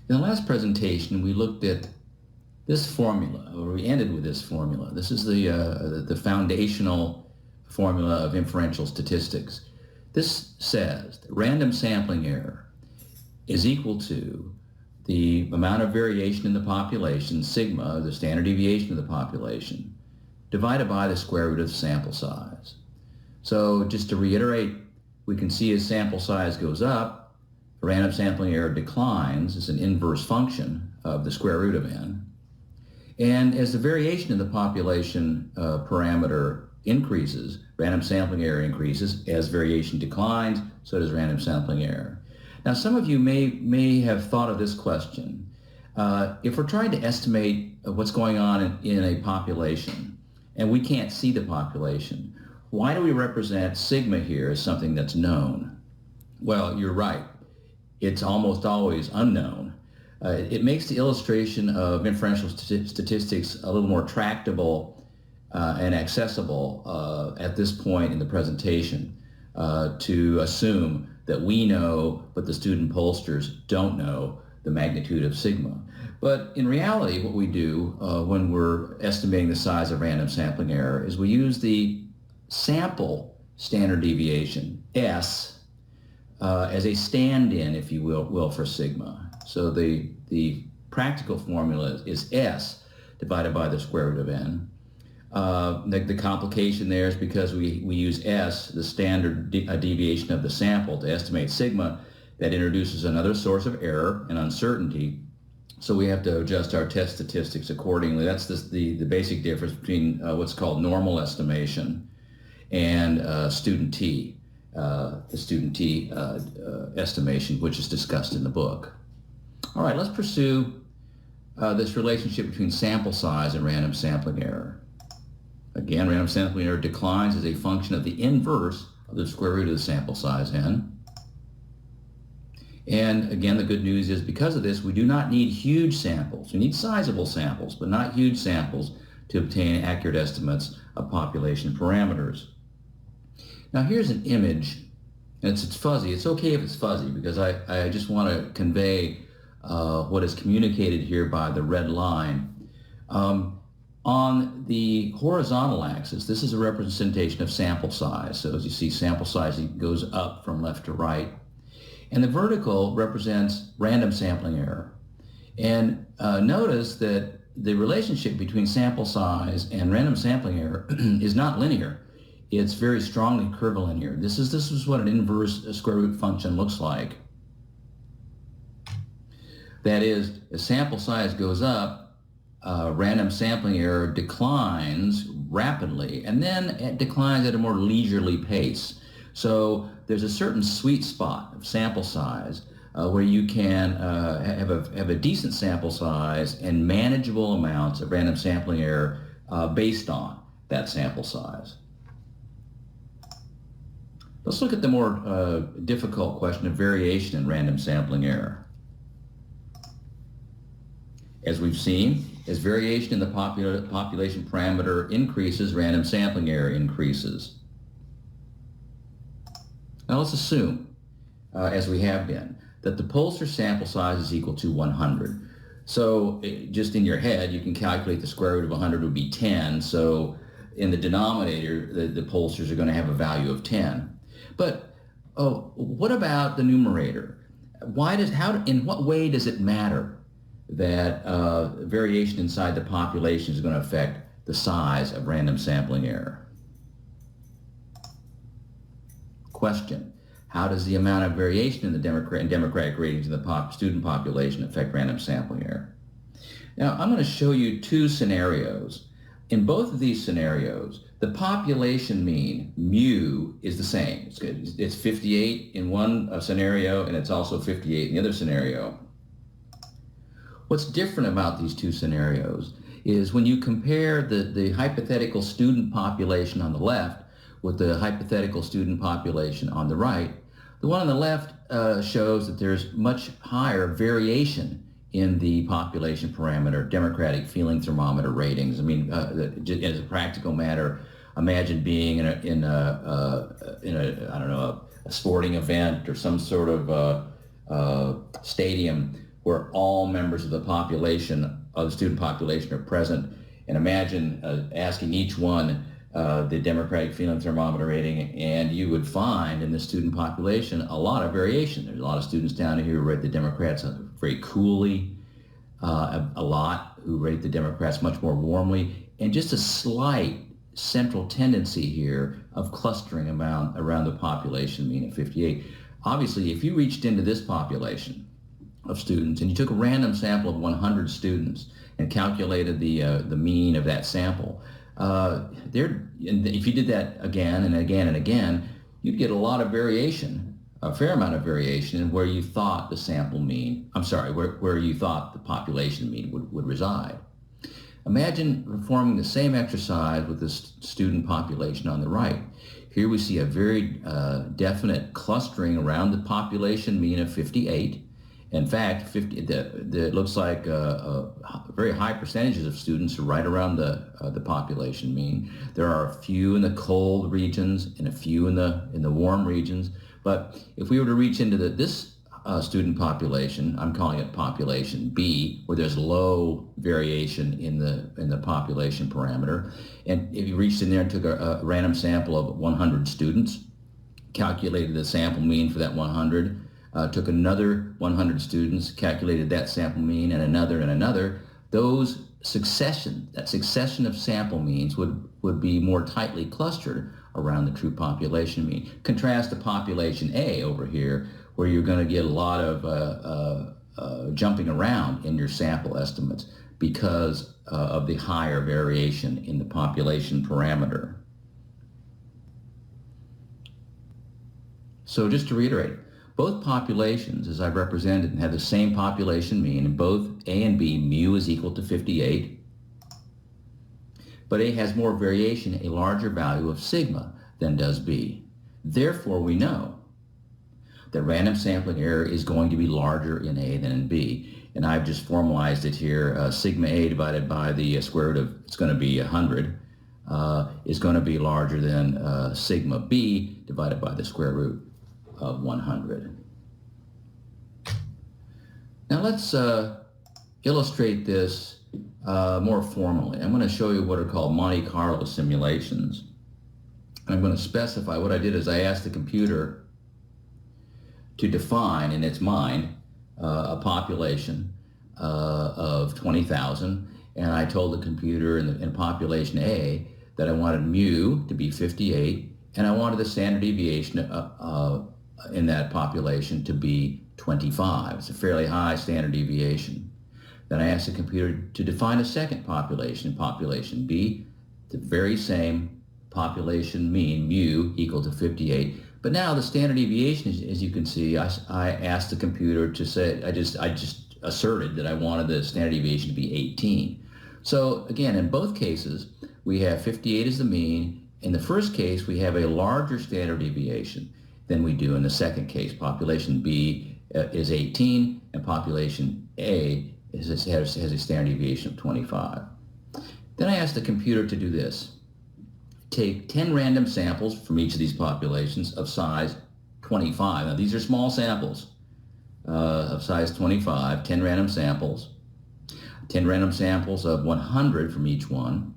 In the last presentation, we looked at this formula, or we ended with this formula. This is the foundational formula of inferential statistics. This says that random sampling error is equal to the amount of variation in the population, sigma, the standard deviation of the population, divided by the square root of the sample size. So just to reiterate, we can see as sample size goes up, random sampling error declines as an inverse function of the square root of n. And as the variation in the population parameter increases, random sampling error increases. As variation declines, so does random sampling error. Now, some of you may have thought of this question. If we're trying to estimate what's going on in a population, and we can't see the population, why do we represent sigma here as something that's known? Well, you're right. It's almost always unknown. It makes the illustration of inferential statistics a little more tractable and accessible at this point in the presentation to assume that we know, but the student pollsters don't know the magnitude of sigma. But in reality, what we do when we're estimating the size of random sampling error is we use the sample standard deviation, S, as a stand-in, if you will, for sigma. So the practical formula is S divided by the square root of n. The complication there is because we use S, the standard deviation of the sample, to estimate sigma. That introduces another source of error and uncertainty. So we have to adjust our test statistics accordingly. That's the basic difference between what's called normal estimation and student t. The student t estimation, which is discussed in the book. All right, let's pursue this relationship between sample size and random sampling error. Again, random sampling error declines as a function of the inverse of the square root of the sample size n. And again, the good news is because of this, we do not need huge samples. We need sizable samples, but not huge samples to obtain accurate estimates of population parameters. Now here's an image, and it's fuzzy. It's okay if it's fuzzy because I just want to convey what is communicated here by the red line. On the horizontal axis, this is a representation of sample size. So as you see, sample size goes up from left to right. And the vertical represents random sampling error. And notice that the relationship between sample size and random sampling error is not linear. It's very strongly curvilinear. This is what an inverse square root function looks like. That is, as sample size goes up, random sampling error declines rapidly, and then it declines at a more leisurely pace. So there's a certain sweet spot of sample size where you can have a decent sample size and manageable amounts of random sampling error based on that sample size. Let's look at the more difficult question of variation in random sampling error. As we've seen, as variation in the population parameter increases, random sampling error increases. Now let's assume, as we have been, that the Pollster sample size is equal to 100. So just in your head, you can calculate the square root of 100 would be 10. So in the denominator, the Pollsters are going to have a value of 10. But what about the numerator? In what way does it matter that variation inside the population is going to affect the size of random sampling error? Question: how does the amount of variation in the democratic ratings of the student population affect random sampling error? Now, I'm going to show you two scenarios. In both of these scenarios, the population mean, mu, is the same. It's 58 in one scenario, and it's also 58 in the other scenario. What's different about these two scenarios is when you compare the hypothetical student population on the left with the hypothetical student population on the right, the one on the left shows that there's much higher variation in the population parameter, democratic feeling thermometer ratings. I mean, as a practical matter, imagine being in a I don't know, a sporting event or some sort of stadium where all members of the population, of the student population, are present. And imagine asking each one the Democratic feeling thermometer rating, and you would find in the student population a lot of variation. There's a lot of students down here who rate the Democrats very coolly, a lot who rate the Democrats much more warmly, and just a slight central tendency here of clustering around the population mean of 58. Obviously, if you reached into this population of students and you took a random sample of 100 students and calculated the mean of that sample, if you did that again and again and again, you'd get a lot of variation, a fair amount of variation in where you thought the sample mean, where you thought the population mean would reside. Imagine performing the same exercise with the student population on the right. Here we see a very definite clustering around the population mean of 58. In fact, it looks like very high percentages of students are right around the population mean. There are a few in the cold regions and a few in the warm regions. But if we were to reach into this student population, I'm calling it population B, where there's low variation in the population parameter, and if you reached in there and took a random sample of 100 students, calculated the sample mean for that 100. Took another 100 students, calculated that sample mean, and another, that succession of sample means would be more tightly clustered around the true population mean. Contrast to population A over here, where you're going to get a lot of jumping around in your sample estimates because of the higher variation in the population parameter. So just to reiterate, both populations, as I've represented, have the same population mean. In both A and B, mu is equal to 58. But A has more variation, a larger value of sigma than does B. Therefore, we know that random sampling error is going to be larger in A than in B. And I've just formalized it here. Sigma A divided by the square root of, it's going to be 100, is going to be larger than sigma B divided by the square root of 100. Now let's illustrate this more formally. I'm going to show you what are called Monte Carlo simulations. I'm going to specify what I did is I asked the computer to define in its mind a population of 20,000, and I told the computer in population A that I wanted mu to be 58, and I wanted the standard deviation in that population to be 25. It's a fairly high standard deviation. Then I asked the computer to define a second population, population B, the very same population mean, mu, equal to 58. But now the standard deviation, as you can see, I asked the computer to say, I just asserted that I wanted the standard deviation to be 18. So again, in both cases, we have 58 as the mean. In the first case, we have a larger standard deviation than we do in the second case. Population B is 18, and population A has a standard deviation of 25. Then I asked the computer to do this. Take 10 random samples from each of these populations of size 25. Now these are small samples of size 25, 10 random samples. 10 random samples of 100 from each one,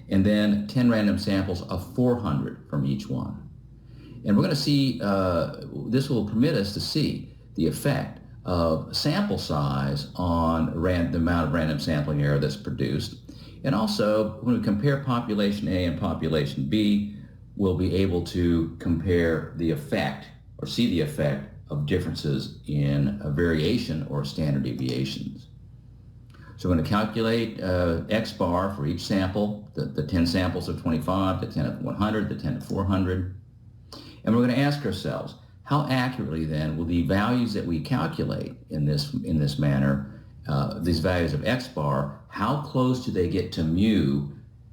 and then 10 random samples of 400 from each one. And we're going to see, this will permit us to see the effect of sample size on the amount of random sampling error that's produced. And also, when we compare population A and population B, we'll be able to compare the effect, or see the effect, of differences in a variation or standard deviations. So we're going to calculate X bar for each sample, the 10 samples of 25, the 10 of 100, the 10 of 400. And we're going to ask ourselves, how accurately then will the values that we calculate in this manner, these values of X bar, how close do they get to mu,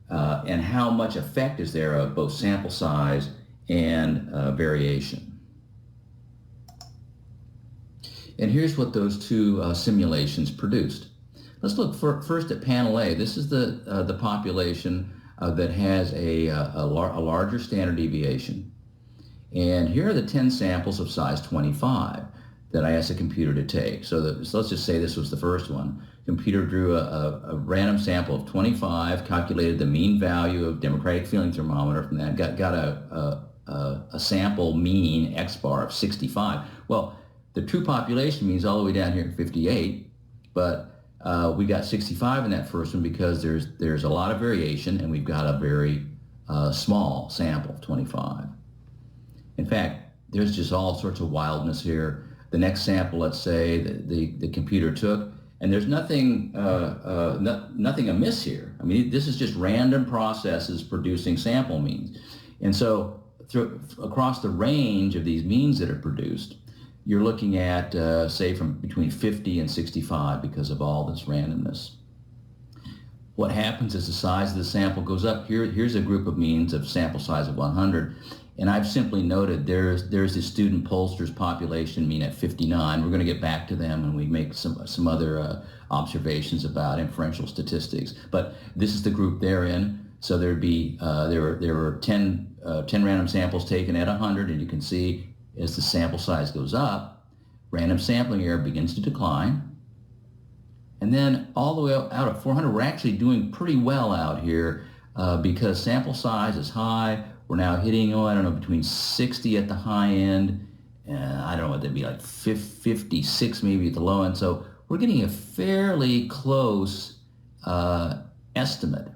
and how much effect is there of both sample size and variation? And here's what those two simulations produced. Let's look first at panel A. This is the population that has a larger standard deviation. And here are the 10 samples of size 25 that I asked the computer to take. So let's just say this was the first one. Computer drew a random sample of 25, calculated the mean value of democratic feeling thermometer from that, got a sample mean X bar of 65. Well, the true population mean is all the way down here at 58, but we got 65 in that first one because there's a lot of variation, and we've got a very small sample of 25. In fact, there's just all sorts of wildness here. The next sample, let's say, the computer took, and there's nothing nothing amiss here. I mean, this is just random processes producing sample means. And so across the range of these means that are produced, you're looking at, say, from between 50 and 65 because of all this randomness. What happens is the size of the sample goes up. Here's a group of means of sample size of 100. And I've simply noted there's the student pollsters population mean at 59. We're going to get back to them, and we make some other observations about inferential statistics. But this is the group they're in. So there'd be there were 10 random samples taken at 100, and you can see as the sample size goes up, random sampling error begins to decline. And then all the way out at 400, we're actually doing pretty well out here because sample size is high. We're now hitting, I don't know, between 60 at the high end, I don't know what that'd be, like 56 maybe at the low end. So we're getting a fairly close estimate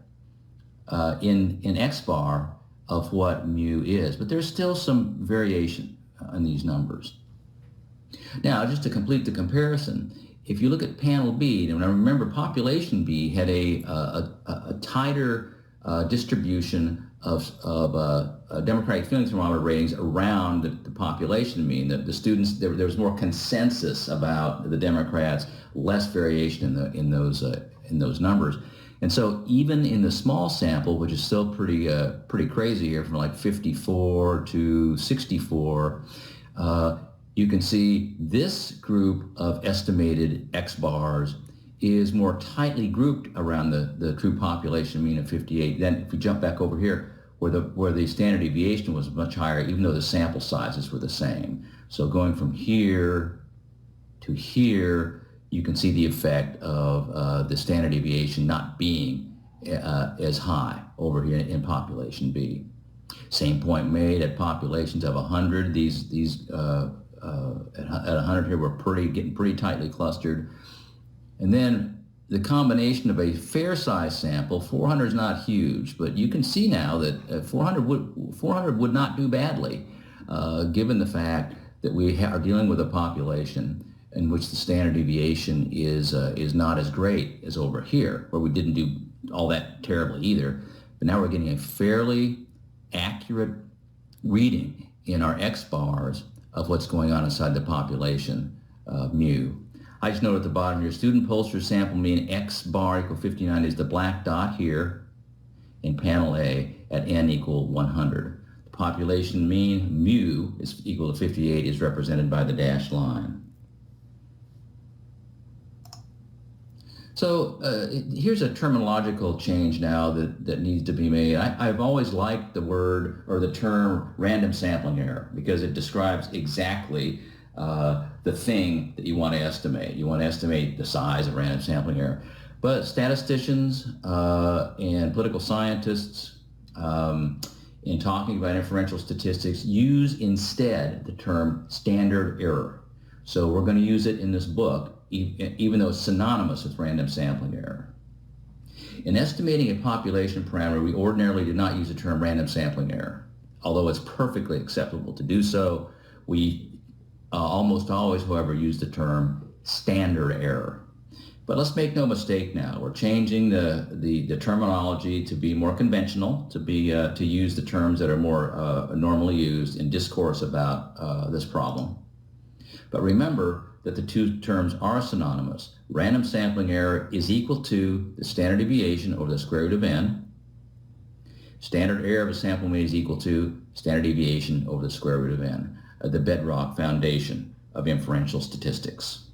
in X bar of what mu is, but there's still some variation in these numbers. Now, just to complete the comparison, if you look at panel B, and remember population B had a tighter distribution of democratic feeling thermometer ratings around the population mean. The students, there was more consensus about the Democrats, less variation in those numbers. And so even in the small sample, which is still pretty crazy here, from like 54 to 64, you can see this group of estimated X bars is more tightly grouped around the true population mean of 58. Then if we jump back over here, where the standard deviation was much higher, even though the sample sizes were the same. So going from here to here, you can see the effect of the standard deviation not being as high over here in population B. Same point made at populations of 100. These at 100 here, we're getting pretty tightly clustered. And then the combination of a fair size sample, 400 is not huge, but you can see now that 400 would not do badly, given the fact that we are dealing with a population in which the standard deviation is not as great as over here, where we didn't do all that terribly either. But now we're getting a fairly accurate reading in our X bars of what's going on inside the population mu. I just note at the bottom here, student pollster sample mean X bar equal 59 is the black dot here in panel A at n equal 100. The population mean mu is equal to 58 is represented by the dashed line. So here's a terminological change now that needs to be made. I've always liked the word or the term random sampling error because it describes exactly the thing that you want to estimate. You want to estimate the size of random sampling error. But statisticians and political scientists in talking about inferential statistics use instead the term standard error. So we're going to use it in this book even though it's synonymous with random sampling error. In estimating a population parameter, we ordinarily do not use the term random sampling error. Although it's perfectly acceptable to do so, we almost always, however, use the term standard error. But let's make no mistake now, we're changing the terminology to be more conventional, to use the terms that are more normally used in discourse about this problem. But remember that the two terms are synonymous. Random sampling error is equal to the standard deviation over the square root of n. Standard error of a sample mean is equal to standard deviation over the square root of n, the bedrock foundation of inferential statistics.